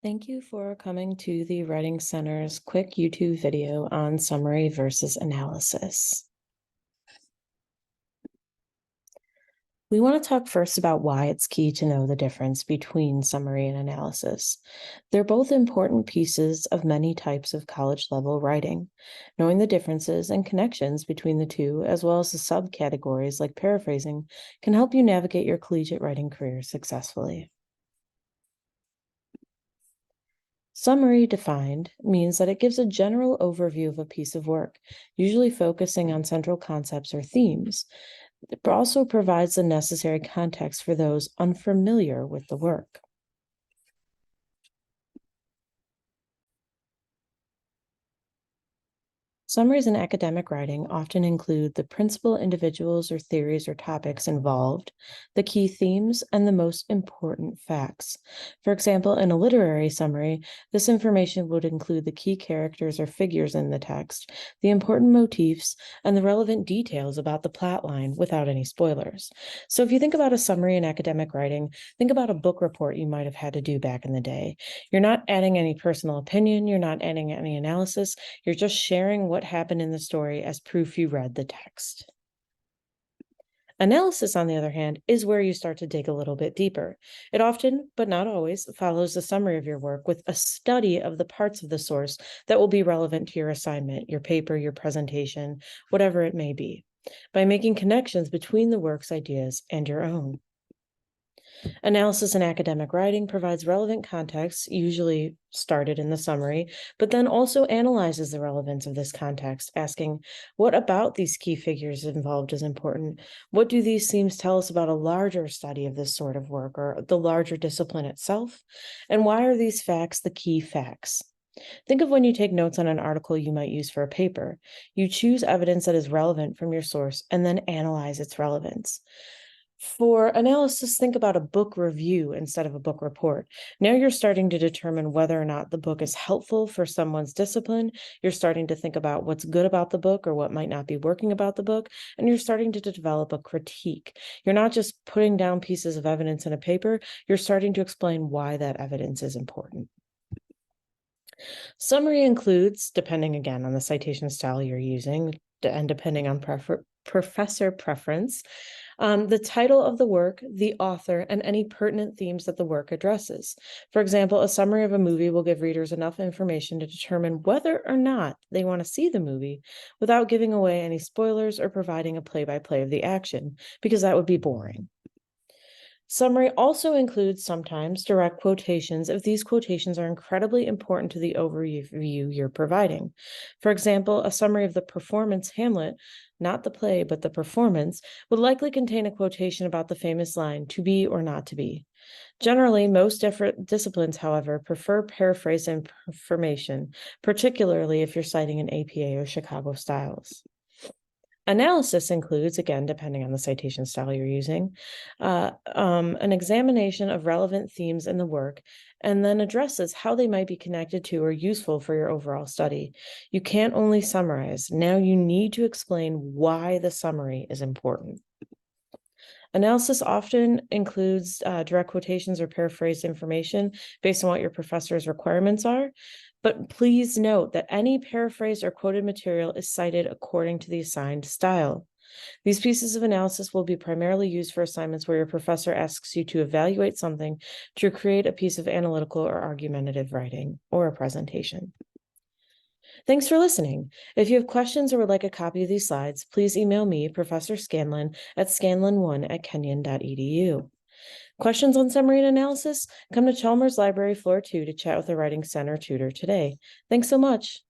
Thank you for coming to the Writing Center's quick YouTube video on summary versus analysis. We want to talk first about why it's key to know the difference between summary and analysis. They're both important pieces of many types of college-level writing. Knowing the differences and connections between the two, as well as the subcategories like paraphrasing, can help you navigate your collegiate writing career successfully. Summary defined means that it gives a general overview of a piece of work, usually focusing on central concepts or themes. It also provides the necessary context for those unfamiliar with the work. Summaries in academic writing often include the principal individuals or theories or topics involved, the key themes, and the most important facts. For example, in a literary summary, this information would include the key characters or figures in the text, the important motifs, and the relevant details about the plotline without any spoilers. So if you think about a summary in academic writing, think about a book report you might have had to do back in the day. You're not adding any personal opinion, you're not adding any analysis, you're just sharing what happened in the story as proof you read the text. Analysis, on the other hand, is where you start to dig a little bit deeper. It often, but not always, follows a summary of your work with a study of the parts of the source that will be relevant to your assignment, your paper, your presentation, whatever it may be, by making connections between the work's ideas and your own. Analysis in academic writing provides relevant context, usually started in the summary, but then also analyzes the relevance of this context, asking, what about these key figures involved is important? What do these themes tell us about a larger study of this sort of work or the larger discipline itself? And why are these facts the key facts? Think of when you take notes on an article you might use for a paper. You choose evidence that is relevant from your source and then analyze its relevance. For analysis, think about a book review instead of a book report. Now you're starting to determine whether or not the book is helpful for someone's discipline. You're starting to think about what's good about the book or what might not be working about the book, and you're starting to develop a critique. You're not just putting down pieces of evidence in a paper, you're starting to explain why that evidence is important. Summary includes, depending again on the citation style you're using and depending on professor preference, the title of the work, the author, and any pertinent themes that the work addresses. For example, a summary of a movie will give readers enough information to determine whether or not they want to see the movie without giving away any spoilers or providing a play-by-play of the action, because that would be boring. Summary also includes sometimes direct quotations if these quotations are incredibly important to the overview you're providing. For example, a summary of the performance Hamlet, not the play, but the performance, would likely contain a quotation about the famous line, "to be or not to be." Generally, most different disciplines, however, prefer paraphrase information, particularly if you're citing an APA or Chicago styles. Analysis includes, again, depending on the citation style you're using, an examination of relevant themes in the work, and then addresses how they might be connected to or useful for your overall study. You can't only summarize. Now you need to explain why the summary is important. Analysis often includes direct quotations or paraphrased information based on what your professor's requirements are. But please note that any paraphrased or quoted material is cited according to the assigned style. These pieces of analysis will be primarily used for assignments where your professor asks you to evaluate something to create a piece of analytical or argumentative writing or a presentation. Thanks for listening. If you have questions or would like a copy of these slides, please email me, Professor Scanlon, at scanlon1@kenyon.edu. Questions on summary and analysis? Come to Chalmers Library Floor 2 to chat with a Writing Center tutor today. Thanks so much.